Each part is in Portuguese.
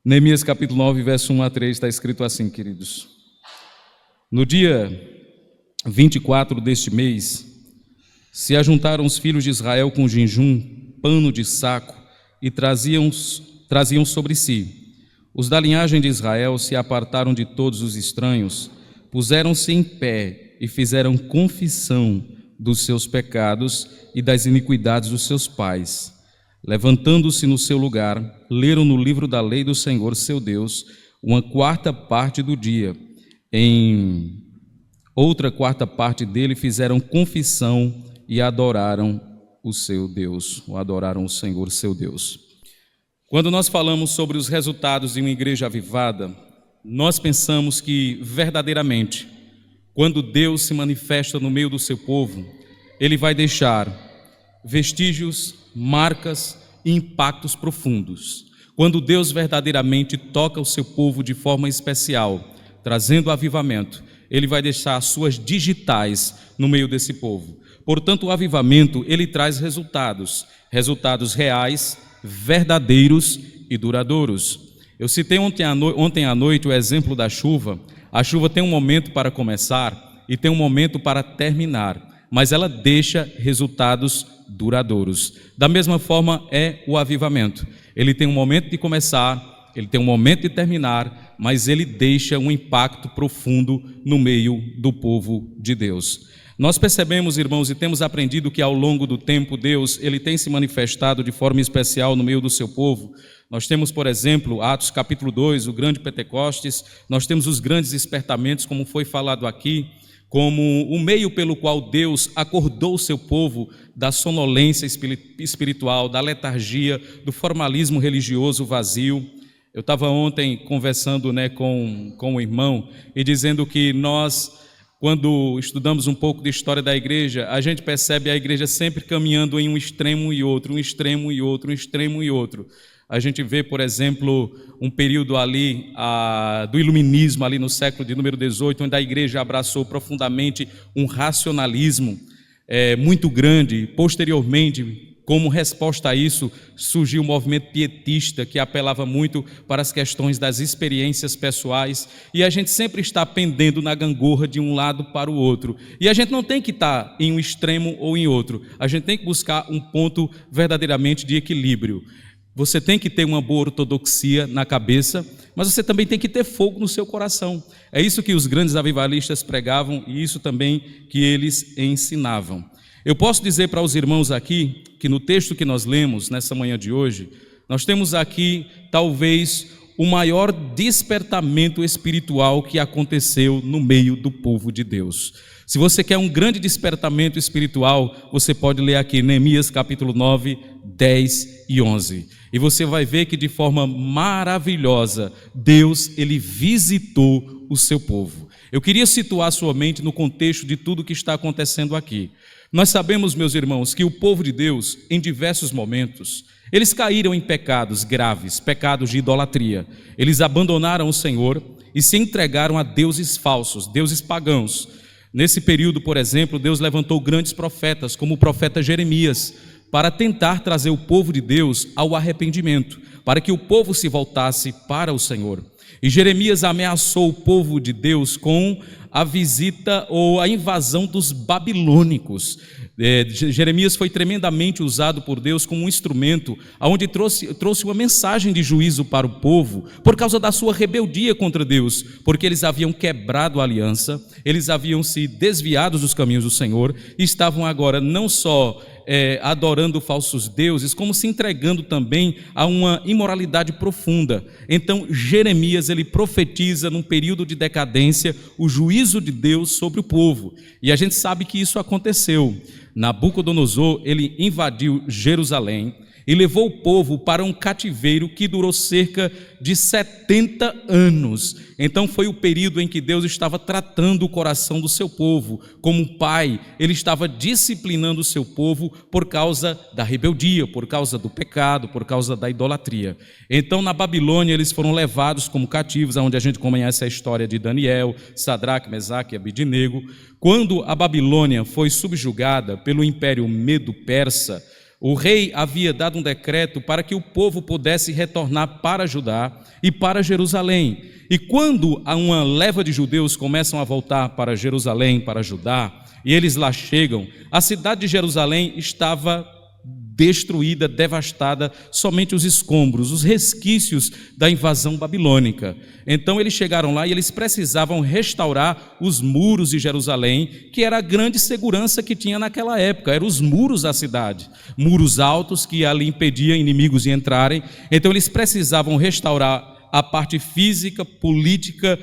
Neemias capítulo 9, verso 1 a 3, está escrito assim, queridos. No dia 24 deste mês, se ajuntaram os filhos de Israel com jejum, pano de saco, e traziam sobre si. Os da linhagem de Israel se apartaram de todos os estranhos, puseram-se em pé e fizeram confissão dos seus pecados e das iniquidades dos seus pais. Levantando-se no seu lugar, leram no livro da lei do Senhor, seu Deus, uma quarta parte do dia. Em outra quarta parte dele fizeram confissão e adoraram o seu Deus, ou adoraram o Senhor, seu Deus. Quando nós falamos sobre os resultados de uma igreja avivada, nós pensamos que verdadeiramente, quando Deus se manifesta no meio do seu povo, Ele vai deixar vestígios, marcas e impactos profundos. Quando Deus verdadeiramente toca o seu povo de forma especial, trazendo avivamento, Ele vai deixar suas digitais no meio desse povo. Portanto, o avivamento, ele traz resultados reais, verdadeiros e duradouros. Eu citei ontem à noite o exemplo da chuva. A chuva tem um momento para começar e tem um momento para terminar, mas ela deixa resultados duradouros. Da mesma forma é o avivamento. Ele tem um momento de começar, ele tem um momento de terminar, mas ele deixa um impacto profundo no meio do povo de Deus. Nós percebemos, irmãos, e temos aprendido que ao longo do tempo Deus, ele tem se manifestado de forma especial no meio do seu povo. Nós temos, por exemplo, Atos capítulo 2, o grande Pentecostes, nós temos os grandes despertamentos, como foi falado aqui, como o meio pelo qual Deus acordou o seu povo da sonolência espiritual, da letargia, do formalismo religioso vazio. Eu estava ontem conversando com o irmão e dizendo que nós, quando estudamos um pouco de história da igreja, a gente percebe a igreja sempre caminhando em um extremo e outro, um extremo e outro, um extremo e outro. A gente vê, por exemplo, um período ali do iluminismo, ali no século de número 18, onde a igreja abraçou profundamente um racionalismo muito grande. Posteriormente, como resposta a isso, surgiu o movimento pietista, que apelava muito para as questões das experiências pessoais, e a gente sempre está pendendo na gangorra de um lado para o outro, e a gente não tem que estar em um extremo ou em outro, a gente tem que buscar um ponto verdadeiramente de equilíbrio. Você tem que ter uma boa ortodoxia na cabeça, mas você também tem que ter fogo no seu coração. É isso que os grandes avivalistas pregavam, e isso também que eles ensinavam. Eu posso dizer para os irmãos aqui, que no texto que nós lemos nessa manhã de hoje, nós temos aqui talvez o maior despertamento espiritual que aconteceu no meio do povo de Deus. Se você quer um grande despertamento espiritual, você pode ler aqui Neemias capítulo 9, 10 e 11. E você vai ver que de forma maravilhosa, Deus, ele visitou o seu povo. Eu queria situar sua mente no contexto de tudo que está acontecendo aqui. Nós sabemos, meus irmãos, que o povo de Deus, em diversos momentos, eles caíram em pecados graves, pecados de idolatria. Eles abandonaram o Senhor e se entregaram a deuses falsos, deuses pagãos. Nesse período, por exemplo, Deus levantou grandes profetas, como o profeta Jeremias, para tentar trazer o povo de Deus ao arrependimento, para que o povo se voltasse para o Senhor. E Jeremias ameaçou o povo de Deus com a visita ou a invasão dos babilônicos. Jeremias foi tremendamente usado por Deus como um instrumento onde trouxe uma mensagem de juízo para o povo por causa da sua rebeldia contra Deus, porque eles haviam quebrado a aliança, eles haviam se desviado dos caminhos do Senhor e estavam agora não só adorando falsos deuses, como se entregando também a uma imoralidade profunda. Então Jeremias, ele profetiza num período de decadência o juízo de Deus sobre o povo, e a gente sabe que isso aconteceu. Nabucodonosor, ele invadiu Jerusalém e levou o povo para um cativeiro que durou cerca de 70 anos. Então foi o período em que Deus estava tratando o coração do seu povo. Como um pai, ele estava disciplinando o seu povo por causa da rebeldia, por causa do pecado, por causa da idolatria. Então na Babilônia eles foram levados como cativos, onde a gente conhece a história de Daniel, Sadraque, Mesaque e Abidnego. Quando a Babilônia foi subjugada pelo Império Medo-Persa, O rei havia dado um decreto para que o povo pudesse retornar para Judá e para Jerusalém. E quando uma leva de judeus começam a voltar para Jerusalém, para Judá, e eles lá chegam, a cidade de Jerusalém estava destruída, devastada, somente os escombros, os resquícios da invasão babilônica. Então eles chegaram lá e eles precisavam restaurar os muros de Jerusalém, que era a grande segurança que tinha naquela época, eram os muros da cidade, muros altos que ali impediam inimigos de entrarem. Então eles precisavam restaurar a parte física, política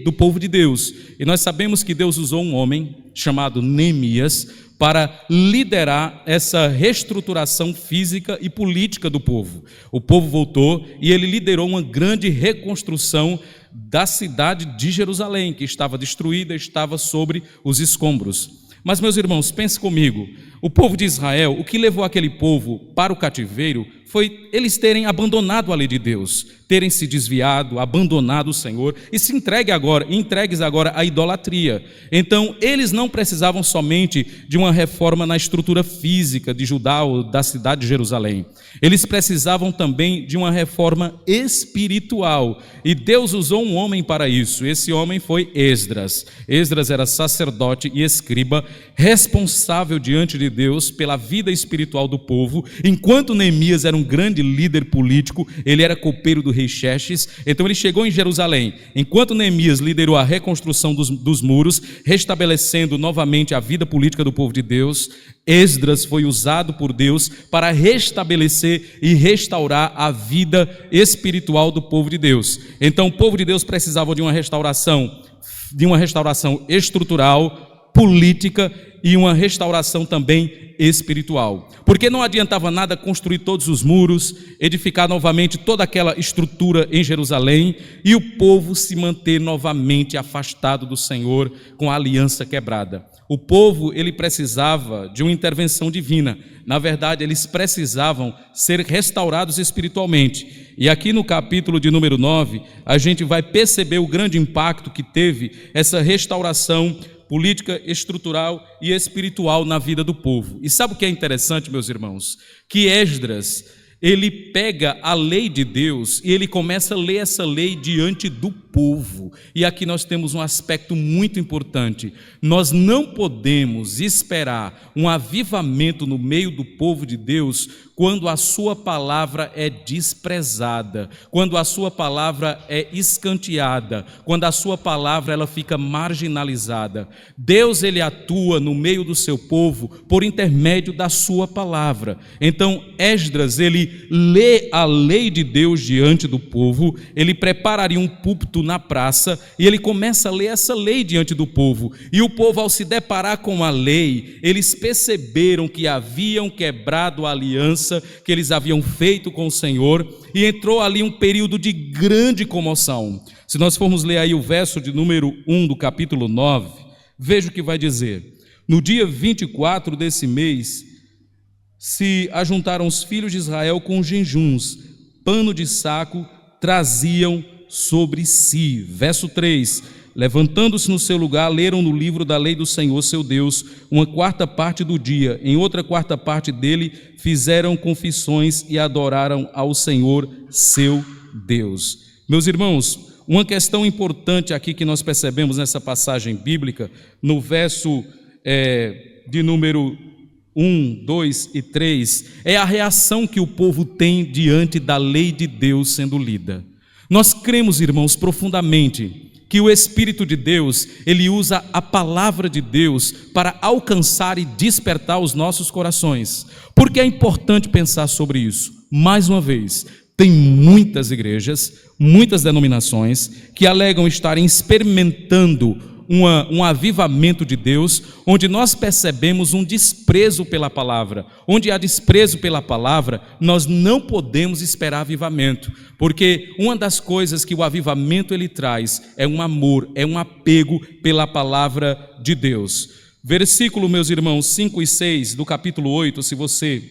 do povo de Deus. E nós sabemos que Deus usou um homem chamado Neemias para liderar essa reestruturação física e política do povo. O povo voltou e ele liderou uma grande reconstrução da cidade de Jerusalém, que estava destruída, estava sobre os escombros. Mas, meus irmãos, pense comigo, o povo de Israel, o que levou aquele povo para o cativeiro foi eles terem abandonado a lei de Deus, terem se desviado, abandonado o Senhor e se entregues agora à idolatria. Então, eles não precisavam somente de uma reforma na estrutura física de Judá ou da cidade de Jerusalém. Eles precisavam também de uma reforma espiritual. E Deus usou um homem para isso. Esse homem foi Esdras. Esdras era sacerdote e escriba, responsável diante de Deus pela vida espiritual do povo, enquanto Neemias era um grande líder político, ele era copeiro do rei Xerxes. Então ele chegou em Jerusalém, enquanto Neemias liderou a reconstrução dos muros, restabelecendo novamente a vida política do povo de Deus. Esdras foi usado por Deus para restabelecer e restaurar a vida espiritual do povo de Deus. Então o povo de Deus precisava de uma restauração estrutural, política e uma restauração também espiritual. Porque não adiantava nada construir todos os muros, edificar novamente toda aquela estrutura em Jerusalém e o povo se manter novamente afastado do Senhor com a aliança quebrada. O povo, ele precisava de uma intervenção divina. Na verdade, eles precisavam ser restaurados espiritualmente. E aqui no capítulo de número 9, a gente vai perceber o grande impacto que teve essa restauração política, estrutural e espiritual na vida do povo. E sabe o que é interessante, meus irmãos? Que Esdras, ele pega a lei de Deus e ele começa a ler essa lei diante do povo. E aqui nós temos um aspecto muito importante. Nós não podemos esperar um avivamento no meio do povo de Deus quando a sua palavra é desprezada, quando a sua palavra é escanteada, quando a sua palavra ela fica marginalizada. Deus, ele atua no meio do seu povo por intermédio da sua palavra. Então Esdras, ele lê a lei de Deus diante do povo, ele prepararia um púlpito na praça e ele começa a ler essa lei diante do povo. E o povo, ao se deparar com a lei, eles perceberam que haviam quebrado a aliança que eles haviam feito com o Senhor, e entrou ali um período de grande comoção. Se nós formos ler aí o verso de número 1 do capítulo 9, veja o que vai dizer: no dia 24 desse mês se ajuntaram os filhos de Israel com jejuns, pano de saco traziam sobre si. Verso 3: levantando-se no seu lugar, leram no livro da lei do Senhor seu Deus uma quarta parte do dia, em outra quarta parte dele fizeram confissões e adoraram ao Senhor seu Deus. Meus irmãos, uma questão importante aqui que nós percebemos nessa passagem bíblica, no verso de número 1, 2 e 3, é a reação que o povo tem diante da lei de Deus sendo lida. Nós cremos, irmãos, profundamente que o Espírito de Deus, ele usa a palavra de Deus para alcançar e despertar os nossos corações. Por que é importante pensar sobre isso? Mais uma vez, tem muitas igrejas, muitas denominações que alegam estarem experimentando um avivamento de Deus, onde nós percebemos um desprezo pela palavra. Onde há desprezo pela palavra, nós não podemos esperar avivamento, porque uma das coisas que o avivamento ele traz é um amor, é um apego pela palavra de Deus. Versículo, meus irmãos, 5 e 6 do capítulo 8, se você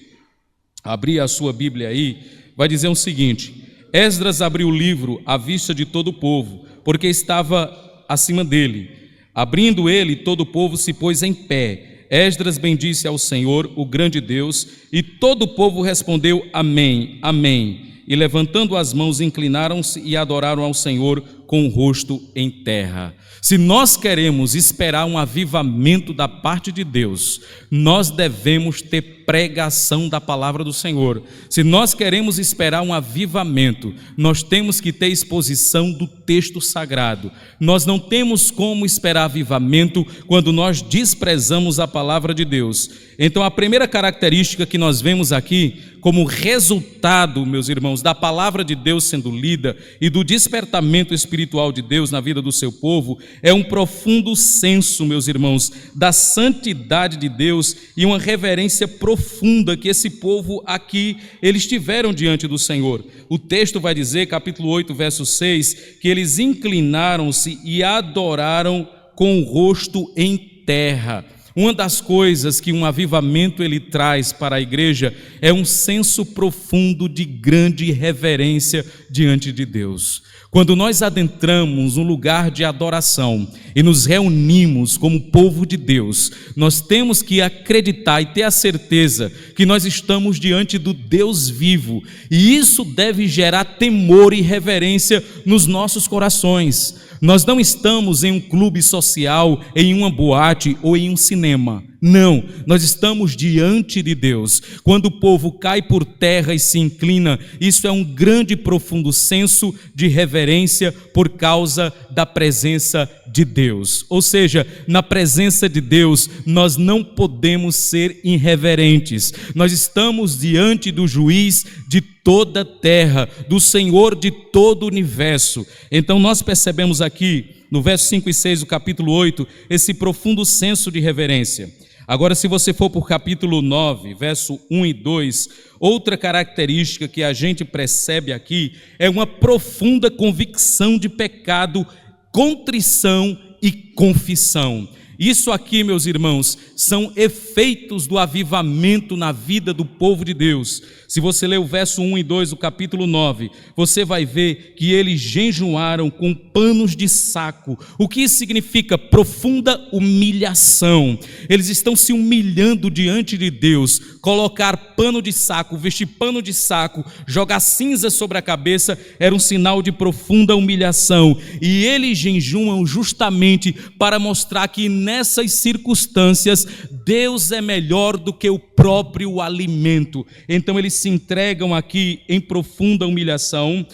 abrir a sua Bíblia aí, vai dizer o seguinte: Esdras abriu o livro à vista de todo o povo, porque estava acima dele. Abrindo ele, todo o povo se pôs em pé. Esdras bendisse ao Senhor, o grande Deus, e todo o povo respondeu: Amém, Amém. E levantando as mãos, inclinaram-se e adoraram ao Senhor com o rosto em terra. Se nós queremos esperar um avivamento da parte de Deus, nós devemos ter pregação da palavra do Senhor. Se nós queremos esperar um avivamento, nós temos que ter exposição do texto sagrado. Nós não temos como esperar avivamento quando nós desprezamos a palavra de Deus. Então, a primeira característica que nós vemos aqui, como resultado, meus irmãos, da palavra de Deus sendo lida e do despertamento espiritual de Deus na vida do seu povo, é um profundo senso, meus irmãos, da santidade de Deus e uma reverência profunda que esse povo aqui, eles tiveram diante do Senhor. O texto vai dizer, capítulo 8, verso 6, que eles inclinaram-se e adoraram com o rosto em terra. Uma das coisas que um avivamento ele traz para a igreja é um senso profundo de grande reverência diante de Deus. Quando nós adentramos um lugar de adoração e nos reunimos como povo de Deus, nós temos que acreditar e ter a certeza que nós estamos diante do Deus vivo, e isso deve gerar temor e reverência nos nossos corações. Nós não estamos em um clube social, em uma boate ou em um cinema. Não, nós estamos diante de Deus. Quando o povo cai por terra e se inclina, isso é um grande e profundo senso de reverência por causa da presença de Deus. Ou seja, na presença de Deus, nós não podemos ser irreverentes. Nós estamos diante do juiz de toda a terra, do Senhor de todo o universo. Então nós percebemos aqui, no verso 5 e 6 do capítulo 8, esse profundo senso de reverência. Agora, se você for para o capítulo 9, verso 1 e 2, outra característica que a gente percebe aqui é uma profunda convicção de pecado, contrição e confissão. Isso aqui, meus irmãos, são efeitos do avivamento na vida do povo de Deus. Se você ler o verso 1 e 2 do capítulo 9, você vai ver que eles jejuaram com panos de saco. O que isso significa? Profunda humilhação. Eles estão se humilhando diante de Deus. Colocar pano de saco, vestir pano de saco, jogar cinza sobre a cabeça era um sinal de profunda humilhação. E eles jejuam justamente para mostrar que nessas circunstâncias Deus é melhor do que o próprio alimento. Então eles se entregam aqui em profunda humilhação,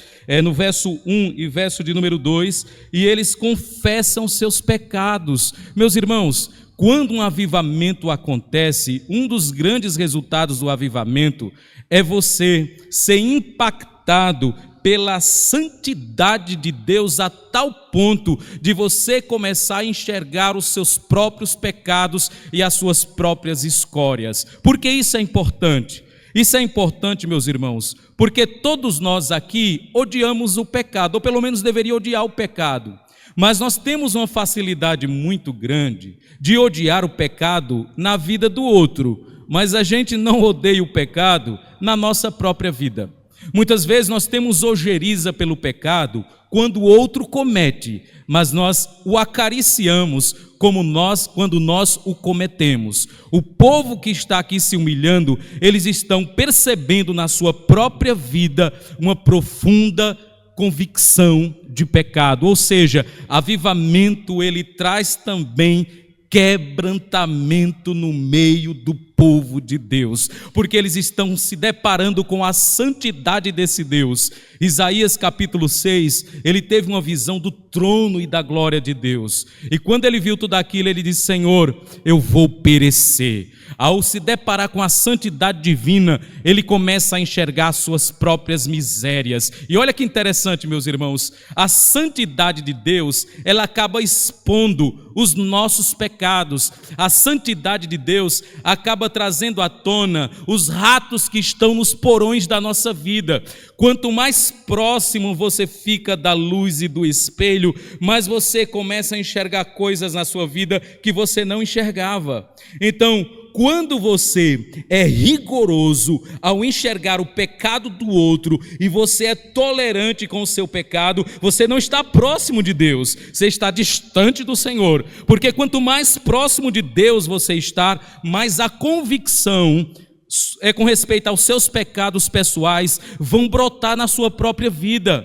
no verso 1 e verso de número 2, e eles confessam seus pecados. Meus irmãos, quando um avivamento acontece, um dos grandes resultados do avivamento é você ser impactado pela santidade de Deus a tal ponto de você começar a enxergar os seus próprios pecados e as suas próprias escórias. Por que isso é importante? Isso é importante, meus irmãos, porque todos nós aqui odiamos o pecado, ou pelo menos deveria odiar o pecado. Mas nós temos uma facilidade muito grande de odiar o pecado na vida do outro, mas a gente não odeia o pecado na nossa própria vida. Muitas vezes nós temos ojeriza pelo pecado quando o outro comete, mas nós o acariciamos quando nós o cometemos. O povo que está aqui se humilhando, eles estão percebendo na sua própria vida uma profunda convicção de pecado. Ou seja, avivamento ele traz também quebrantamento no meio do povo de Deus, porque eles estão se deparando com a santidade desse Deus. Isaías capítulo 6, ele teve uma visão do trono e da glória de Deus, e quando ele viu tudo aquilo, ele disse: Senhor, eu vou perecer. Ao se deparar com a santidade divina, ele começa a enxergar suas próprias misérias. E olha que interessante, meus irmãos, a santidade de Deus, ela acaba expondo os nossos pecados. A santidade de Deus acaba trazendo à tona os ratos que estão nos porões da nossa vida. Quanto mais próximo você fica da luz e do espelho, mais você começa a enxergar coisas na sua vida que você não enxergava. Então, quando você é rigoroso ao enxergar o pecado do outro e você é tolerante com o seu pecado, você não está próximo de Deus, você está distante do Senhor, porque quanto mais próximo de Deus você estar, mais a convicção com respeito aos seus pecados pessoais vão brotar na sua própria vida.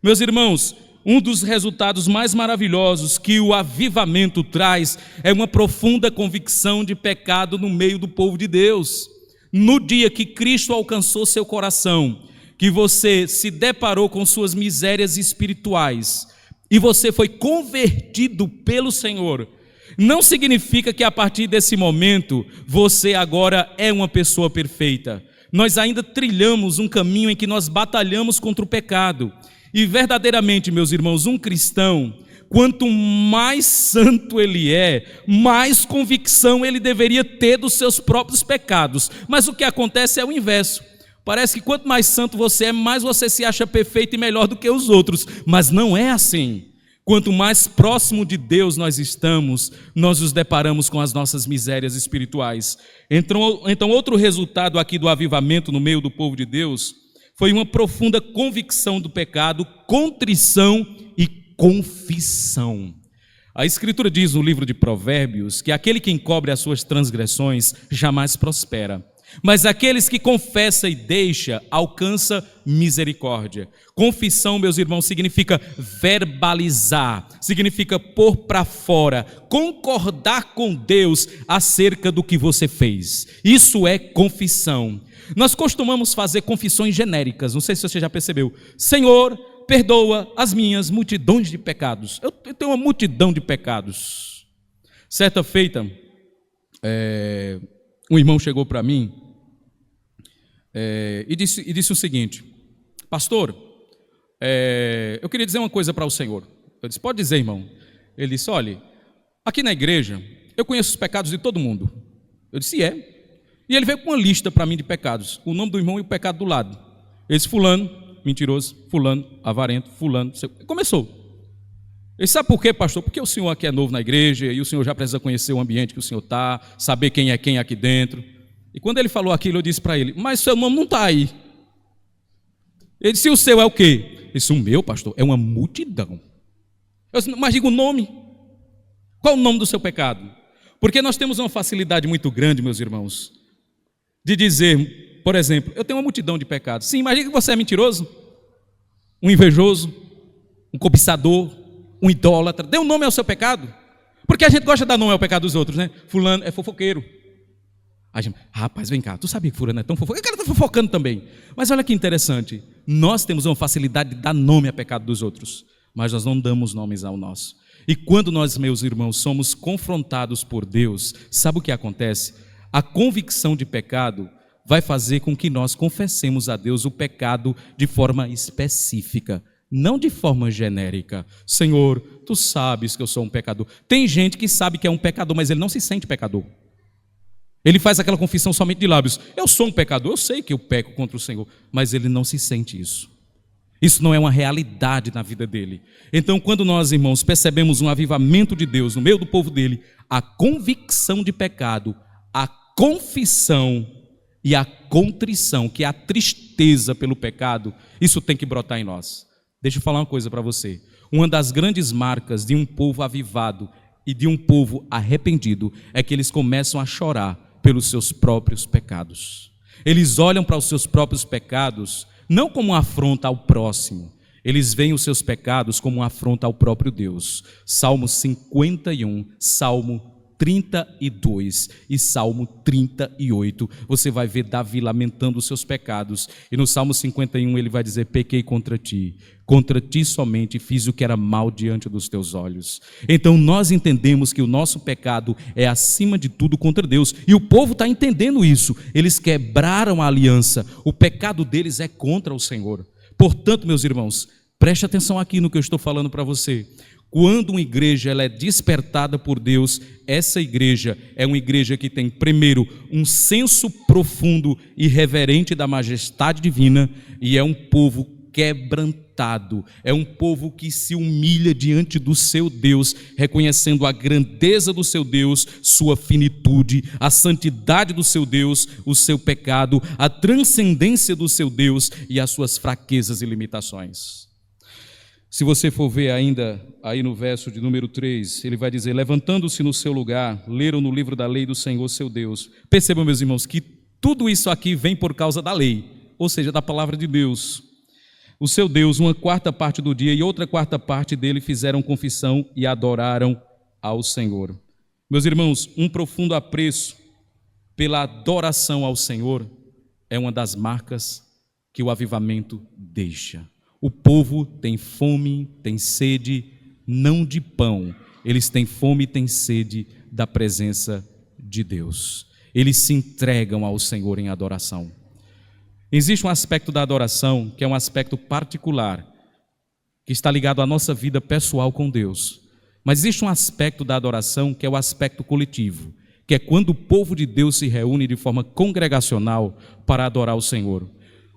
Meus irmãos, um dos resultados mais maravilhosos que o avivamento traz é uma profunda convicção de pecado no meio do povo de Deus. No dia que Cristo alcançou seu coração, que você se deparou com suas misérias espirituais e você foi convertido pelo Senhor, não significa que a partir desse momento você agora é uma pessoa perfeita. Nós ainda trilhamos um caminho em que nós batalhamos contra o pecado. E verdadeiramente, meus irmãos, um cristão, quanto mais santo ele é, mais convicção ele deveria ter dos seus próprios pecados. Mas o que acontece é o inverso. Parece que quanto mais santo você é, mais você se acha perfeito e melhor do que os outros. Mas não é assim. Quanto mais próximo de Deus nós estamos, nós nos deparamos com as nossas misérias espirituais. Então outro resultado aqui do avivamento no meio do povo de Deus foi uma profunda convicção do pecado, contrição e confissão. A Escritura diz no livro de Provérbios que aquele que encobre as suas transgressões jamais prospera, mas aqueles que confessa e deixa alcança misericórdia. Confissão, meus irmãos, significa verbalizar, significa pôr para fora, concordar com Deus acerca do que você fez. Isso é confissão. Nós costumamos fazer confissões genéricas, não sei se você já percebeu. Senhor, perdoa as minhas multidões de pecados. Eu tenho uma multidão de pecados. Certa feita, um irmão chegou para mim e disse o seguinte: pastor, eu queria dizer uma coisa para o senhor. Eu disse: pode dizer, irmão. Ele disse: olha, aqui na igreja eu conheço os pecados de todo mundo. Eu disse: é. E ele veio com uma lista para mim de pecados, o nome do irmão e o pecado do lado. Ele disse: fulano, mentiroso, fulano, avarento, fulano. Começou. Ele disse: sabe por quê, pastor? Porque o senhor aqui é novo na igreja e o senhor já precisa conhecer o ambiente que o senhor está, saber quem é quem aqui dentro. E quando ele falou aquilo, eu disse para ele: mas seu nome não está aí. Ele disse: e o seu é o quê? Ele disse: o meu, pastor, é uma multidão. Eu disse: mas diga o nome. Qual o nome do seu pecado? Porque nós temos uma facilidade muito grande, meus irmãos, de dizer, por exemplo, eu tenho uma multidão de pecados. Sim, imagina que você é mentiroso, um invejoso, um cobiçador, um idólatra. Dê um nome ao seu pecado. Porque a gente gosta de dar nome ao pecado dos outros, né? Fulano é fofoqueiro. A gente: rapaz, vem cá, tu sabia que fulano é tão fofoqueiro? O cara está fofocando também. Mas olha que interessante, nós temos uma facilidade de dar nome a pecado dos outros, mas nós não damos nomes ao nosso. E quando nós, meus irmãos, somos confrontados por Deus, sabe o que acontece? A convicção de pecado vai fazer com que nós confessemos a Deus o pecado de forma específica, não de forma genérica. Senhor, tu sabes que eu sou um pecador. Tem gente que sabe que é um pecador, mas ele não se sente pecador. Ele faz aquela confissão somente de lábios: eu sou um pecador, eu sei que eu peco contra o Senhor, mas ele não se sente isso. Isso não é uma realidade na vida dele. Então, quando nós, irmãos, percebemos um avivamento de Deus no meio do povo dele, a convicção de pecado, a confissão e a contrição, que é a tristeza pelo pecado, isso tem que brotar em nós. Deixa eu falar uma coisa para você. Uma das grandes marcas de um povo avivado e de um povo arrependido é que eles começam a chorar pelos seus próprios pecados. Eles olham para os seus próprios pecados não como uma afronta ao próximo, eles veem os seus pecados como uma afronta ao próprio Deus. Salmo 51, Salmo 32 e Salmo 38, você vai ver Davi lamentando os seus pecados. E no Salmo 51 ele vai dizer: pequei contra ti somente fiz o que era mal diante dos teus olhos. Então nós entendemos que o nosso pecado é acima de tudo contra Deus, e o povo está entendendo isso. Eles quebraram a aliança, o pecado deles é contra o Senhor. Portanto, meus irmãos, preste atenção aqui no que eu estou falando para você. Quando uma igreja ela é despertada por Deus, essa igreja é uma igreja que tem, primeiro, um senso profundo e reverente da majestade divina, e é um povo quebrantado, é um povo que se humilha diante do seu Deus, reconhecendo a grandeza do seu Deus, sua finitude, a santidade do seu Deus, o seu pecado, a transcendência do seu Deus e as suas fraquezas e limitações. Se você for ver ainda aí no verso de número 3, ele vai dizer: levantando-se no seu lugar, leram no livro da lei do Senhor seu Deus. Percebam, meus irmãos, que tudo isso aqui vem por causa da lei, ou seja, da palavra de Deus. O seu Deus, uma quarta parte do dia e outra quarta parte dele fizeram confissão e adoraram ao Senhor. Meus irmãos, um profundo apreço pela adoração ao Senhor é uma das marcas que o avivamento deixa. O povo tem fome, tem sede, não de pão, eles têm fome e têm sede da presença de Deus. Eles se entregam ao Senhor em adoração. Existe um aspecto da adoração que é um aspecto particular, que está ligado à nossa vida pessoal com Deus. Mas existe um aspecto da adoração que é o aspecto coletivo, que é quando o povo de Deus se reúne de forma congregacional para adorar o Senhor.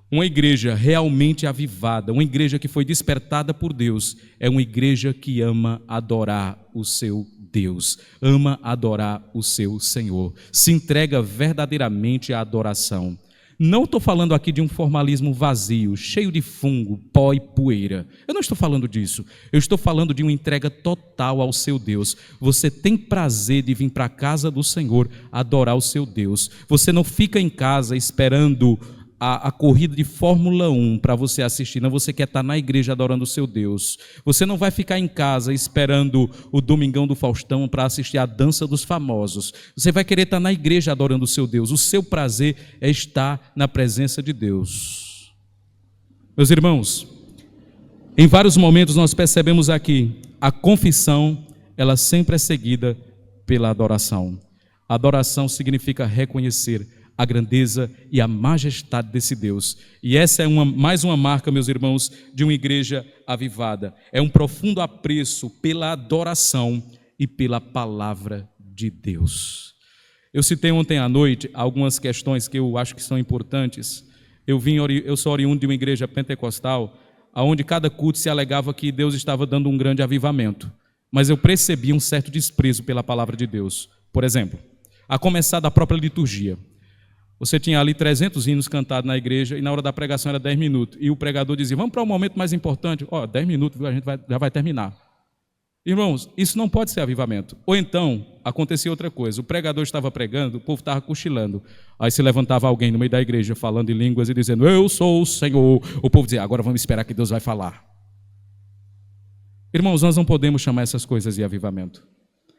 Uma igreja realmente avivada, uma igreja que foi despertada por Deus, é uma igreja que ama adorar o seu Deus, ama adorar o seu Senhor, se entrega verdadeiramente à adoração. Não estou falando aqui de um formalismo vazio, cheio de fungo, pó e poeira. Eu não estou falando disso. Eu estou falando de uma entrega total ao seu Deus. Você tem prazer de vir para a casa do Senhor adorar o seu Deus. Você não fica em casa esperando a corrida de Fórmula 1 para você assistir, não, você quer estar na igreja adorando o seu Deus. Você não vai ficar em casa esperando o Domingão do Faustão para assistir a dança dos famosos. Você vai querer estar na igreja adorando o seu Deus. O seu prazer é estar na presença de Deus. Meus irmãos, em vários momentos nós percebemos aqui, a confissão, ela sempre é seguida pela adoração. Adoração significa reconhecer a grandeza e a majestade desse Deus. E essa é mais uma marca, meus irmãos, de uma igreja avivada. É um profundo apreço pela adoração e pela palavra de Deus. Eu citei ontem à noite algumas questões que eu acho que são importantes. Eu sou oriundo de uma igreja pentecostal, onde cada culto se alegava que Deus estava dando um grande avivamento. Mas eu percebi um certo desprezo pela palavra de Deus. Por exemplo, a começar da própria liturgia. Você tinha ali 300 hinos cantados na igreja e na hora da pregação era 10 minutos. E o pregador dizia: vamos para o momento mais importante. 10 minutos, a gente já vai terminar. Irmãos, isso não pode ser avivamento. Ou então, acontecia outra coisa. O pregador estava pregando, o povo estava cochilando. Aí se levantava alguém no meio da igreja falando em línguas e dizendo: eu sou o Senhor. O povo dizia: agora vamos esperar que Deus vai falar. Irmãos, nós não podemos chamar essas coisas de avivamento.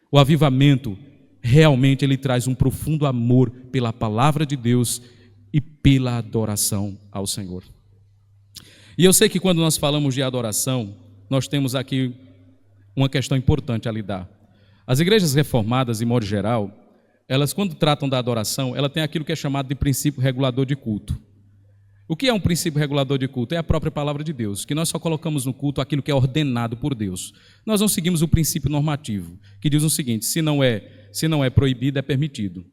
O avivamento realmente ele traz um profundo amor pela palavra de Deus e pela adoração ao Senhor. E eu sei que quando nós falamos de adoração, nós temos aqui uma questão importante a lidar. As igrejas reformadas, em modo geral, elas quando tratam da adoração, ela tem aquilo que é chamado de princípio regulador de culto. O que é um princípio regulador de culto? É a própria palavra de Deus, que nós só colocamos no culto aquilo que é ordenado por Deus. Nós não seguimos o princípio normativo, que diz o seguinte: se não é proibido, é permitido.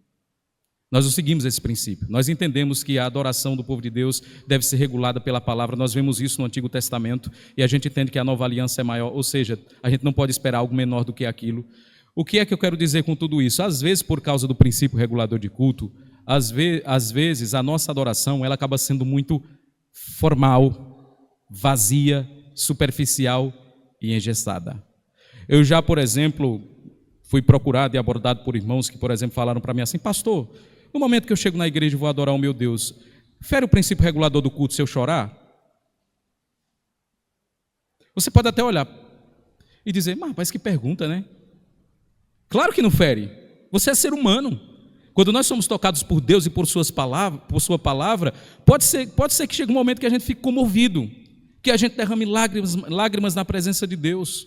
Nós não seguimos esse princípio. Nós entendemos que a adoração do povo de Deus deve ser regulada pela palavra. Nós vemos isso no Antigo Testamento e a gente entende que a nova aliança é maior, ou seja, a gente não pode esperar algo menor do que aquilo. O que é que eu quero dizer com tudo isso? Às vezes, por causa do princípio regulador de culto, às vezes a nossa adoração ela acaba sendo muito formal, vazia, superficial e engessada. Eu já, por exemplo, fui procurado e abordado por irmãos que, por exemplo, falaram para mim assim: pastor, no momento que eu chego na igreja e vou adorar o meu Deus, fere o princípio regulador do culto se eu chorar? Você pode até olhar e dizer: mas que pergunta, né? Claro que não fere. Você é ser humano. Quando nós somos tocados por Deus e por sua palavra, pode ser que chegue um momento que a gente fique comovido, que a gente derrame lágrimas na presença de Deus.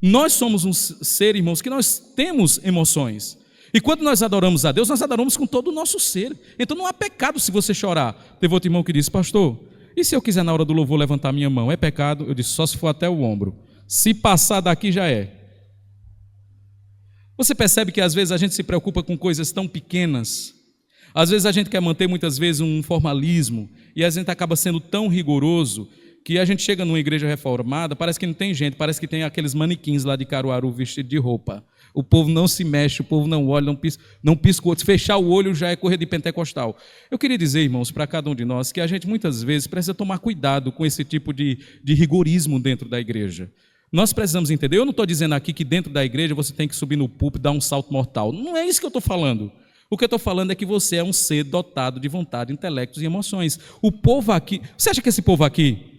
Nós somos um ser, irmãos, que nós temos emoções. E quando nós adoramos a Deus, nós adoramos com todo o nosso ser. Então não há pecado se você chorar. Teve outro irmão que disse: pastor, e se eu quiser na hora do louvor levantar minha mão? É pecado? Eu disse: só se for até o ombro. Se passar daqui já é. Você percebe que às vezes a gente se preocupa com coisas tão pequenas. Às vezes a gente quer manter muitas vezes um formalismo e a gente acaba sendo tão rigoroso que a gente chega numa igreja reformada, parece que não tem gente, parece que tem aqueles manequins lá de Caruaru vestidos de roupa. O povo não se mexe, o povo não olha, não pisca o olho. Se fechar o olho já é correr de pentecostal. Eu queria dizer, irmãos, para cada um de nós, que a gente muitas vezes precisa tomar cuidado com esse tipo de rigorismo dentro da igreja. Nós precisamos entender, eu não estou dizendo aqui que dentro da igreja você tem que subir no púlpito e dar um salto mortal. Não é isso que eu estou falando. O que eu estou falando é que você é um ser dotado de vontade, intelectos e emoções. O povo aqui, você acha que esse povo aqui,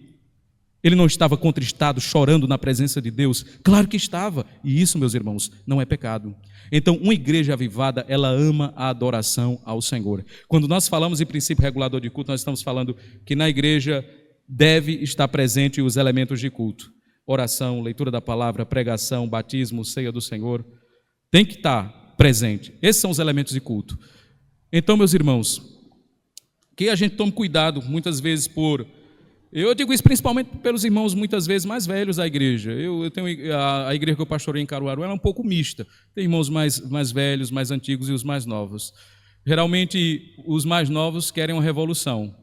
ele não estava contristado, chorando na presença de Deus? Claro que estava. E isso, meus irmãos, não é pecado. Então, uma igreja avivada, ela ama a adoração ao Senhor. Quando nós falamos em princípio regulador de culto, nós estamos falando que na igreja deve estar presente os elementos de culto. Oração, leitura da palavra, pregação, batismo, ceia do Senhor. Tem que estar presente. Esses são os elementos de culto. Então, meus irmãos, que a gente tome cuidado, muitas vezes eu digo isso principalmente pelos irmãos muitas vezes mais velhos da igreja. Eu tenho a igreja que eu pastorei em Caruaru, ela é um pouco mista. Tem irmãos mais velhos, mais antigos e os mais novos. Geralmente os mais novos querem uma revolução.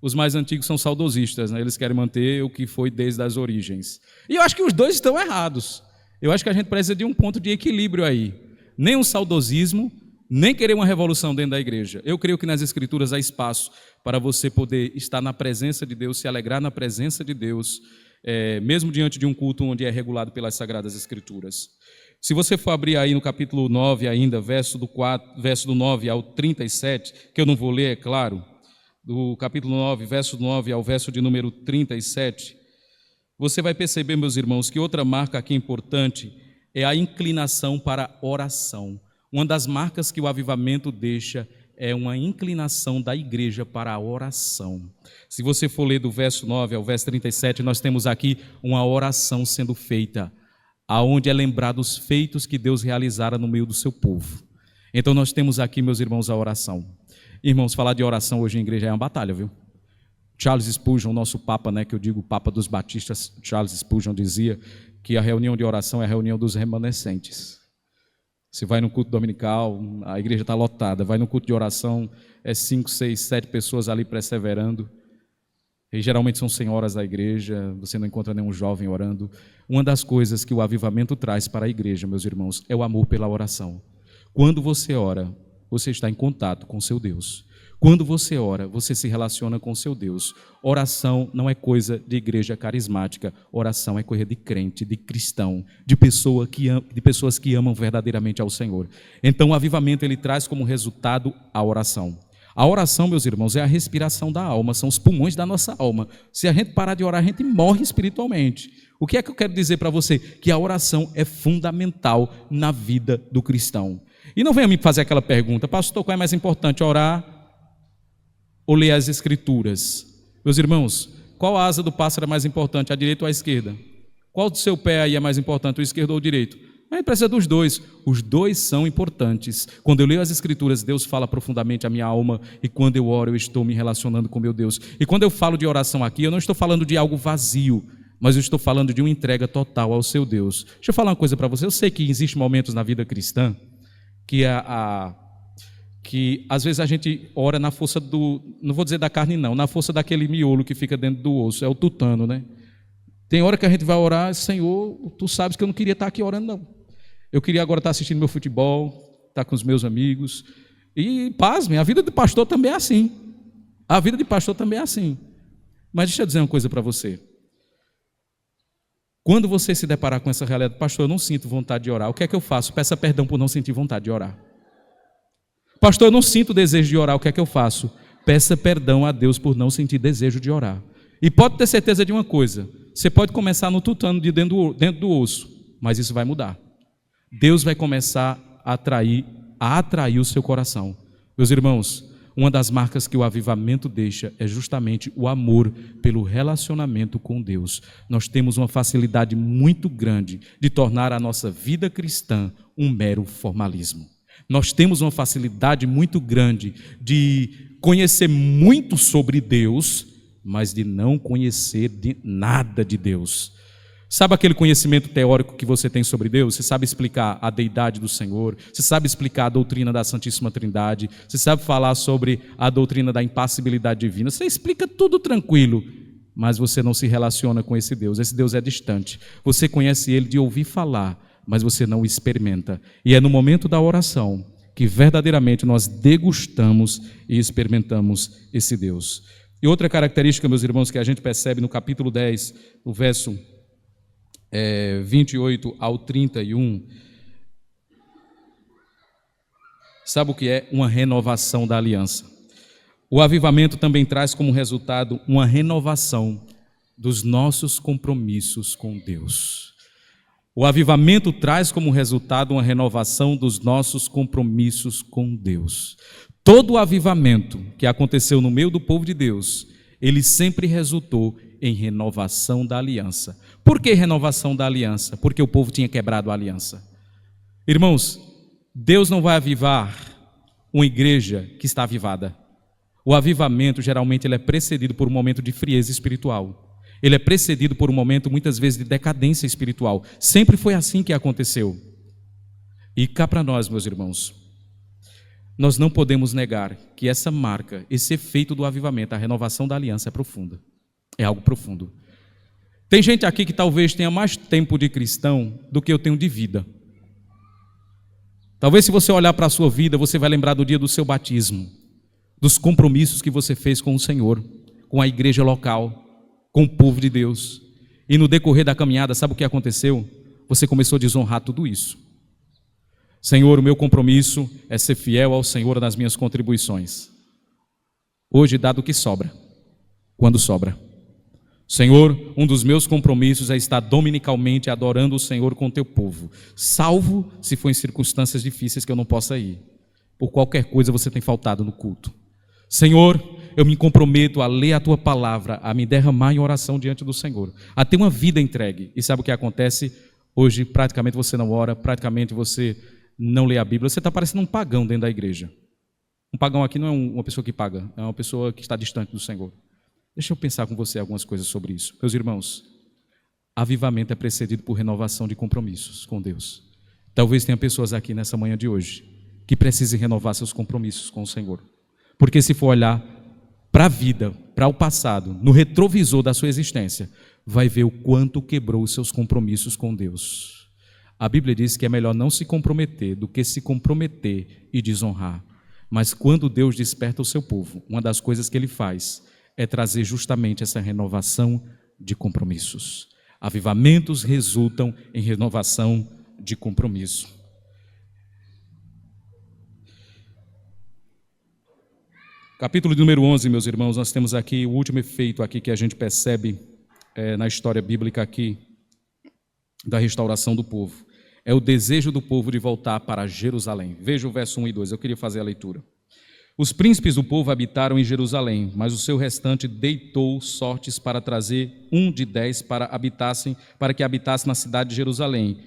Os mais antigos são saudosistas, né? Eles querem manter o que foi desde as origens. E eu acho que os dois estão errados. Eu acho que a gente precisa de um ponto de equilíbrio aí. Nem um saudosismo, nem querer uma revolução dentro da igreja. Eu creio que nas Escrituras há espaço para você poder estar na presença de Deus, se alegrar na presença de Deus, mesmo diante de um culto onde é regulado pelas Sagradas Escrituras. Se você for abrir aí no capítulo 9 ainda, verso do 9 ao 37, que eu não vou ler, é claro, do capítulo 9, verso 9 ao verso de número 37, você vai perceber, meus irmãos, que outra marca aqui importante é a inclinação para a oração. Uma das marcas que o avivamento deixa é uma inclinação da igreja para a oração. Se você for ler do verso 9 ao verso 37, nós temos aqui uma oração sendo feita, aonde é lembrado os feitos que Deus realizara no meio do seu povo. Então nós temos aqui, meus irmãos, a oração. Irmãos, falar de oração hoje em igreja é uma batalha, viu? Charles Spurgeon, nosso Papa, né, que eu digo Papa dos Batistas, Charles Spurgeon dizia que a reunião de oração é a reunião dos remanescentes. Você vai no culto dominical, a igreja está lotada. Vai no culto de oração, 5, 6, 7 pessoas ali perseverando. E geralmente são senhoras da igreja, você não encontra nenhum jovem orando. Uma das coisas que o avivamento traz para a igreja, meus irmãos, é o amor pela oração. Quando você ora, você está em contato com seu Deus. Quando você ora, você se relaciona com seu Deus. Oração não é coisa de igreja carismática. Oração é coisa de crente, de cristão, de pessoas que amam verdadeiramente ao Senhor. Então o avivamento ele traz como resultado a oração. A oração, meus irmãos, é a respiração da alma, são os pulmões da nossa alma. Se a gente parar de orar, a gente morre espiritualmente. O que é que eu quero dizer para você? Que a oração é fundamental na vida do cristão. E não venha me fazer aquela pergunta, pastor, qual é mais importante, orar ou ler as Escrituras? Meus irmãos, qual a asa do pássaro é mais importante, a direita ou a esquerda? Qual do seu pé aí é mais importante, o esquerdo ou o direito? A gente precisa dos dois. Os dois são importantes. Quando eu leio as Escrituras, Deus fala profundamente à minha alma, e quando eu oro, eu estou me relacionando com meu Deus. E quando eu falo de oração aqui, eu não estou falando de algo vazio, mas eu estou falando de uma entrega total ao seu Deus. Deixa eu falar uma coisa para você. Eu sei que existem momentos na vida cristã que às vezes a gente ora na força não vou dizer da carne não, na força daquele miolo que fica dentro do osso, é o tutano, né? Tem hora que a gente vai orar, Senhor, tu sabes que eu não queria estar aqui orando não. Eu queria agora estar assistindo meu futebol, estar com os meus amigos. E pasmem, a vida de pastor também é assim. A vida de pastor também é assim. Mas deixa eu dizer uma coisa para você. Quando você se deparar com essa realidade, pastor, eu não sinto vontade de orar, o que é que eu faço? Peça perdão por não sentir vontade de orar. Pastor, eu não sinto desejo de orar, o que é que eu faço? Peça perdão a Deus por não sentir desejo de orar. E pode ter certeza de uma coisa, você pode começar no tutano de dentro do osso, mas isso vai mudar. Deus vai começar a atrair o seu coração. Meus irmãos, uma das marcas que o avivamento deixa é justamente o amor pelo relacionamento com Deus. Nós temos uma facilidade muito grande de tornar a nossa vida cristã um mero formalismo. Nós temos uma facilidade muito grande de conhecer muito sobre Deus, mas de não conhecer nada de Deus. Sabe aquele conhecimento teórico que você tem sobre Deus? Você sabe explicar a deidade do Senhor, você sabe explicar a doutrina da Santíssima Trindade, você sabe falar sobre a doutrina da impassibilidade divina, você explica tudo tranquilo, mas você não se relaciona com esse Deus é distante. Você conhece Ele de ouvir falar, mas você não o experimenta. E é no momento da oração que verdadeiramente nós degustamos e experimentamos esse Deus. E outra característica, meus irmãos, que a gente percebe no capítulo 10, no verso 28 ao 31, sabe o que é? Uma renovação da aliança. O avivamento também traz como resultado uma renovação dos nossos compromissos com Deus. O avivamento traz como resultado uma renovação dos nossos compromissos com Deus. Todo o avivamento que aconteceu no meio do povo de Deus, ele sempre resultou em renovação da aliança. Por que renovação da aliança? Porque o povo tinha quebrado a aliança. Irmãos, Deus não vai avivar uma igreja que está avivada. O avivamento, geralmente, ele é precedido por um momento de frieza espiritual. Ele é precedido por um momento, muitas vezes, de decadência espiritual. Sempre foi assim que aconteceu. E cá para nós, meus irmãos, nós não podemos negar que essa marca, esse efeito do avivamento, a renovação da aliança é profunda. É algo profundo. Tem gente aqui que talvez tenha mais tempo de cristão do que eu tenho de vida. Talvez, se você olhar para a sua vida, você vai lembrar do dia do seu batismo, dos compromissos que você fez com o Senhor, com a igreja local, com o povo de Deus. E no decorrer da caminhada, sabe o que aconteceu? Você começou a desonrar tudo isso. Senhor, o meu compromisso é ser fiel ao Senhor nas minhas contribuições. Hoje, dado o que sobra, quando sobra. Senhor, um dos meus compromissos é estar dominicalmente adorando o Senhor com o teu povo, salvo se for em circunstâncias difíceis que eu não possa ir. Por qualquer coisa você tem faltado no culto. Senhor, eu me comprometo a ler a tua palavra, a me derramar em oração diante do Senhor, a ter uma vida entregue. E sabe o que acontece? Hoje praticamente você não ora, praticamente você não lê a Bíblia, você está parecendo um pagão dentro da igreja. Um pagão aqui não é uma pessoa que paga, é uma pessoa que está distante do Senhor. Deixa eu pensar com você algumas coisas sobre isso. Meus irmãos, avivamento é precedido por renovação de compromissos com Deus. Talvez tenha pessoas aqui nessa manhã de hoje que precisem renovar seus compromissos com o Senhor. Porque se for olhar para a vida, para o passado, no retrovisor da sua existência, vai ver o quanto quebrou os seus compromissos com Deus. A Bíblia diz que é melhor não se comprometer do que se comprometer e desonrar. Mas quando Deus desperta o seu povo, uma das coisas que Ele faz é trazer justamente essa renovação de compromissos. Avivamentos resultam em renovação de compromisso. Capítulo número 11, meus irmãos, nós temos aqui o último efeito aqui que a gente percebe na história bíblica aqui da restauração do povo. É o desejo do povo de voltar para Jerusalém. Veja o verso 1 e 2, eu queria fazer a leitura. Os príncipes do povo habitaram em Jerusalém, mas o seu restante deitou sortes para trazer 1 de 10 para que habitasse na cidade de Jerusalém.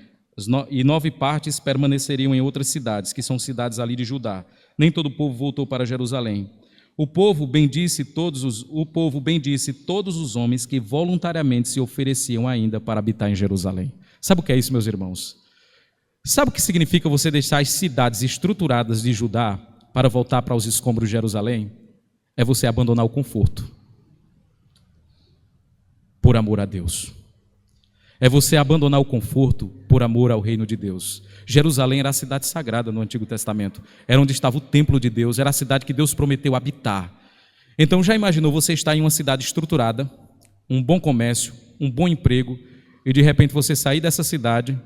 E 9 partes permaneceriam em outras cidades, que são cidades ali de Judá. Nem todo o povo voltou para Jerusalém. O povo bendisse todos os homens que voluntariamente se ofereciam ainda para habitar em Jerusalém. Sabe o que é isso, meus irmãos? Sabe o que significa você deixar as cidades estruturadas de Judá para voltar para os escombros de Jerusalém? É você abandonar o conforto por amor a Deus. É você abandonar o conforto por amor ao reino de Deus. Jerusalém era a cidade sagrada no Antigo Testamento. Era onde estava o templo de Deus, era a cidade que Deus prometeu habitar. Então já imaginou você estar em uma cidade estruturada, um bom comércio, um bom emprego, e de repente você sair dessa cidade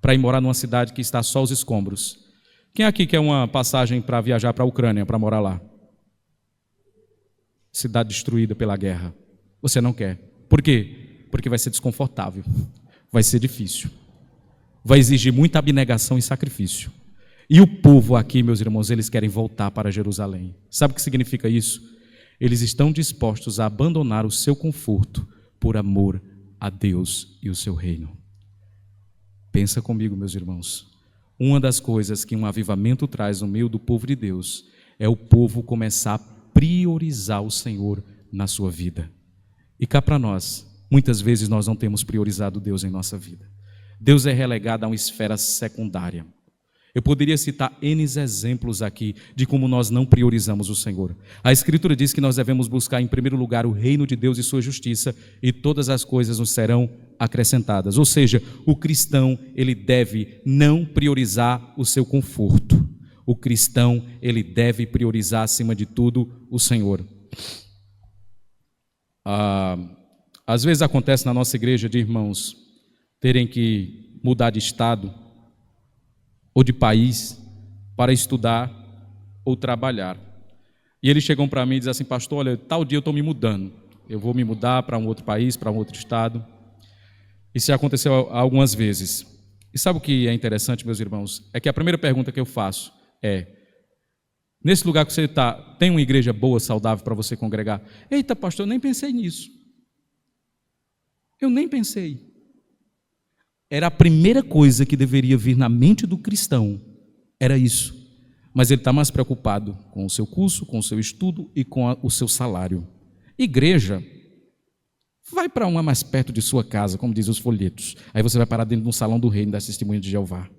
para ir morar numa cidade que está só os escombros? Quem aqui quer uma passagem para viajar para a Ucrânia, para morar lá? Cidade destruída pela guerra. Você não quer. Por quê? Porque vai ser desconfortável, vai ser difícil, vai exigir muita abnegação e sacrifício. E o povo aqui, meus irmãos, eles querem voltar para Jerusalém. Sabe o que significa isso? Eles estão dispostos a abandonar o seu conforto por amor a Deus e o seu reino. Pensa comigo, meus irmãos. Uma das coisas que um avivamento traz no meio do povo de Deus é o povo começar a priorizar o Senhor na sua vida. E cá para nós, muitas vezes nós não temos priorizado Deus em nossa vida. Deus é relegado a uma esfera secundária. Eu poderia citar N exemplos aqui de como nós não priorizamos o Senhor. A Escritura diz que nós devemos buscar em primeiro lugar o reino de Deus e sua justiça, e todas as coisas nos serão acrescentadas. Ou seja, o cristão, ele deve não priorizar o seu conforto. O cristão, ele deve priorizar acima de tudo o Senhor. Às vezes acontece na nossa igreja de irmãos terem que mudar de estado ou de país para estudar ou trabalhar. E eles chegam para mim e dizem assim: pastor, olha, tal dia eu estou me mudando, eu vou me mudar para um outro país, para um outro estado. Isso já aconteceu algumas vezes. E sabe o que é interessante, meus irmãos? É que a primeira pergunta que eu faço é: nesse lugar que você está, tem uma igreja boa, saudável para você congregar? Eita, pastor, eu nem pensei nisso. Eu nem pensei. Era a primeira coisa que deveria vir na mente do cristão, era isso. Mas ele está mais preocupado com o seu curso, com o seu estudo e com o seu salário. Igreja, vai para uma mais perto de sua casa, como dizem os folhetos. Aí você vai parar dentro de um salão do reino das testemunhas de Jeová.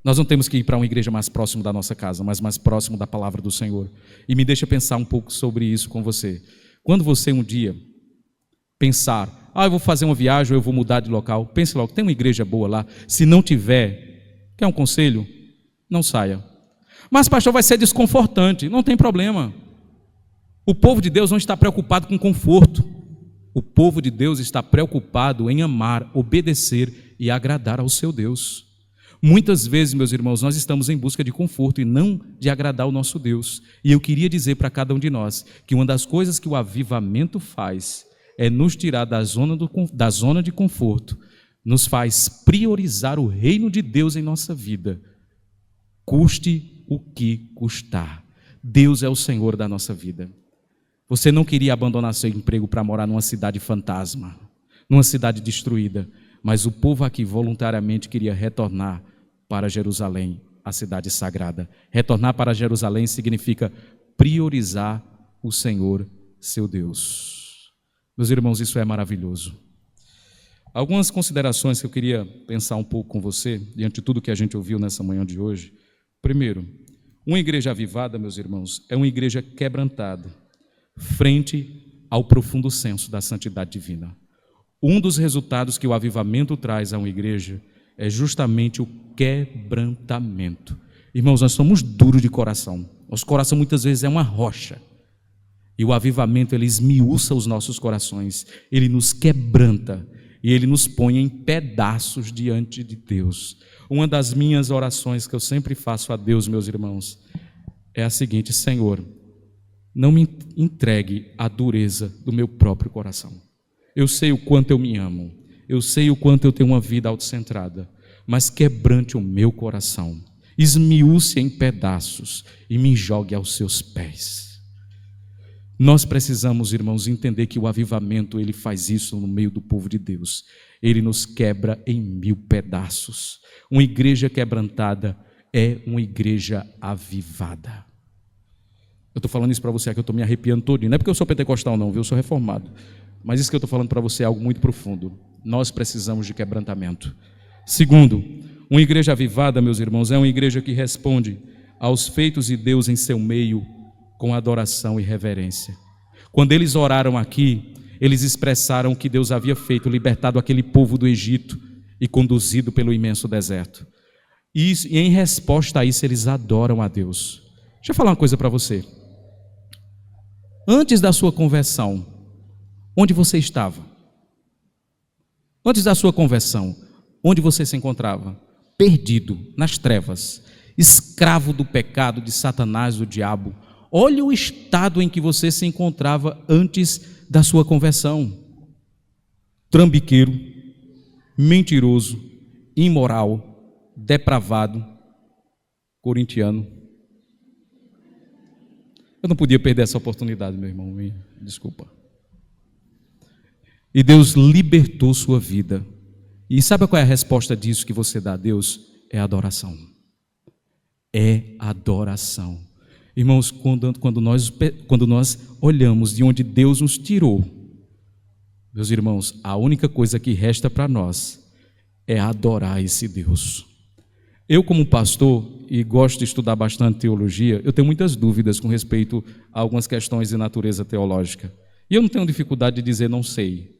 Nós não temos que ir para uma igreja mais próximo da nossa casa, mas mais próximo da palavra do Senhor. E me deixa pensar um pouco sobre isso com você. Quando você um dia pensar: eu vou fazer uma viagem, ou eu vou mudar de local, pense logo, tem uma igreja boa lá. Se não tiver, quer um conselho? Não saia. Mas pastor, vai ser desconfortante. Não tem problema. O povo de Deus não está preocupado com conforto. O povo de Deus está preocupado em amar, obedecer e agradar ao seu Deus. Muitas vezes, meus irmãos, nós estamos em busca de conforto e não de agradar o nosso Deus. E eu queria dizer para cada um de nós que uma das coisas que o avivamento faz é nos tirar da zona de conforto, nos faz priorizar o reino de Deus em nossa vida, custe o que custar. Deus é o Senhor da nossa vida. Você não queria abandonar seu emprego para morar numa cidade fantasma, numa cidade destruída, mas o povo aqui voluntariamente queria retornar para Jerusalém, a cidade sagrada. Retornar para Jerusalém significa priorizar o Senhor, seu Deus. Meus irmãos, isso é maravilhoso. Algumas considerações que eu queria pensar um pouco com você, diante de tudo que a gente ouviu nessa manhã de hoje. Primeiro, uma igreja avivada, meus irmãos, é uma igreja quebrantada, frente ao profundo senso da santidade divina. Um dos resultados que o avivamento traz a uma igreja é justamente o quebrantamento. Irmãos, nós somos duros de coração. Nosso coração muitas vezes é uma rocha. E o avivamento, ele esmiuça os nossos corações, ele nos quebranta e ele nos põe em pedaços diante de Deus. Uma das minhas orações que eu sempre faço a Deus, meus irmãos, é a seguinte: Senhor, não me entregue à dureza do meu próprio coração. Eu sei o quanto eu me amo, eu sei o quanto eu tenho uma vida autocentrada, mas quebrante o meu coração, esmiúce em pedaços e me jogue aos seus pés. Nós precisamos, irmãos, entender que o avivamento, ele faz isso no meio do povo de Deus. Ele nos quebra em 1000 pedaços. Uma igreja quebrantada é uma igreja avivada. Eu estou falando isso para você aqui, eu estou me arrepiando todinho. Não é porque eu sou pentecostal não, viu? Eu sou reformado. Mas isso que eu estou falando para você é algo muito profundo. Nós precisamos de quebrantamento. Segundo, uma igreja avivada, meus irmãos, é uma igreja que responde aos feitos de Deus em seu meio com adoração e reverência. Quando eles oraram aqui, eles expressaram o que Deus havia feito, libertado aquele povo do Egito e conduzido pelo imenso deserto. E em resposta a isso, eles adoram a Deus. Deixa eu falar uma coisa para você. Antes da sua conversão, onde você estava? Antes da sua conversão, onde você se encontrava? Perdido, nas trevas, escravo do pecado, de Satanás, do diabo. Olha o estado em que você se encontrava antes da sua conversão. Trambiqueiro, mentiroso, imoral, depravado, corintiano. Eu não podia perder essa oportunidade, meu irmão, desculpa. E Deus libertou sua vida. E sabe qual é a resposta disso que você dá a Deus? É adoração. É adoração. Irmãos, quando nós olhamos de onde Deus nos tirou, Meus irmãos, a única coisa que resta para nós é adorar esse Deus. Eu, como pastor, e gosto de estudar bastante teologia, eu tenho muitas dúvidas com respeito a algumas questões de natureza teológica. E eu não tenho dificuldade de dizer não sei.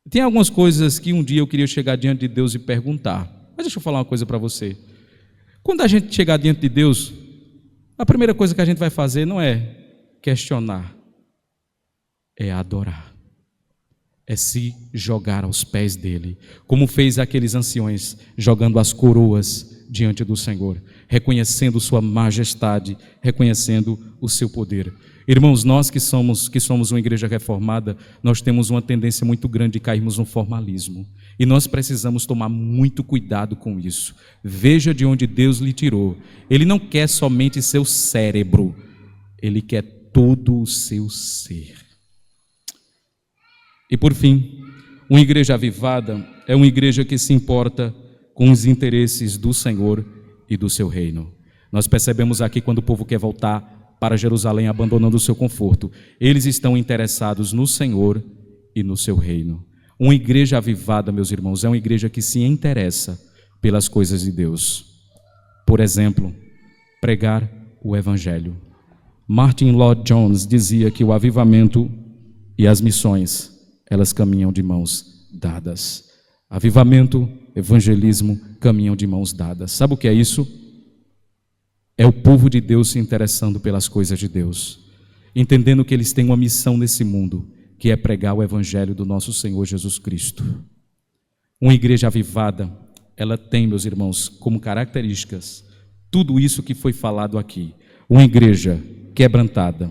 Tem algumas coisas que um dia eu queria chegar diante de Deus e perguntar. Mas deixa eu falar uma coisa para você. Quando a gente chegar diante de Deus, a primeira coisa que a gente vai fazer não é questionar, é adorar. É se jogar aos pés dele, como fez aqueles anciões, jogando as coroas diante do Senhor, reconhecendo sua majestade, reconhecendo o seu poder. Irmãos, nós que somos uma igreja reformada, nós temos uma tendência muito grande de cairmos no formalismo, e nós precisamos tomar muito cuidado com isso. Veja de onde Deus lhe tirou. Ele não quer somente seu cérebro, ele quer todo o seu ser. E por fim, uma igreja avivada é uma igreja que se importa com os interesses do Senhor e do seu reino. Nós percebemos aqui quando o povo quer voltar para Jerusalém, abandonando o seu conforto. Eles estão interessados no Senhor e no seu reino. Uma igreja avivada, meus irmãos, é uma igreja que se interessa pelas coisas de Deus. Por exemplo, pregar o Evangelho. Martin Lloyd-Jones dizia que o avivamento e as missões, elas caminham de mãos dadas. Avivamento, evangelismo, caminham de mãos dadas. Sabe o que é isso? É o povo de Deus se interessando pelas coisas de Deus, entendendo que eles têm uma missão nesse mundo, que é pregar o evangelho do nosso Senhor Jesus Cristo. Uma igreja avivada, ela tem, meus irmãos, como características, tudo isso que foi falado aqui. Uma igreja quebrantada,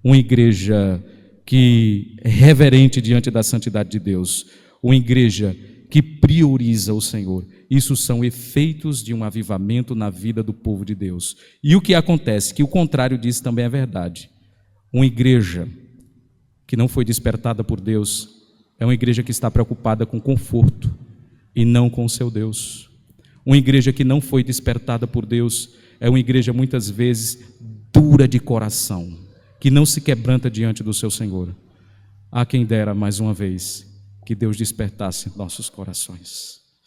uma igreja que é reverente diante da santidade de Deus, uma igreja que prioriza o Senhor. Isso são efeitos de um avivamento na vida do povo de Deus. E o que acontece? Que o contrário disso também é verdade. Uma igreja que não foi despertada por Deus é uma igreja que está preocupada com conforto e não com o seu Deus. Uma igreja que não foi despertada por Deus é uma igreja muitas vezes dura de coração, que não se quebranta diante do seu Senhor. Há quem dera mais uma vez que Deus despertasse nossos corações.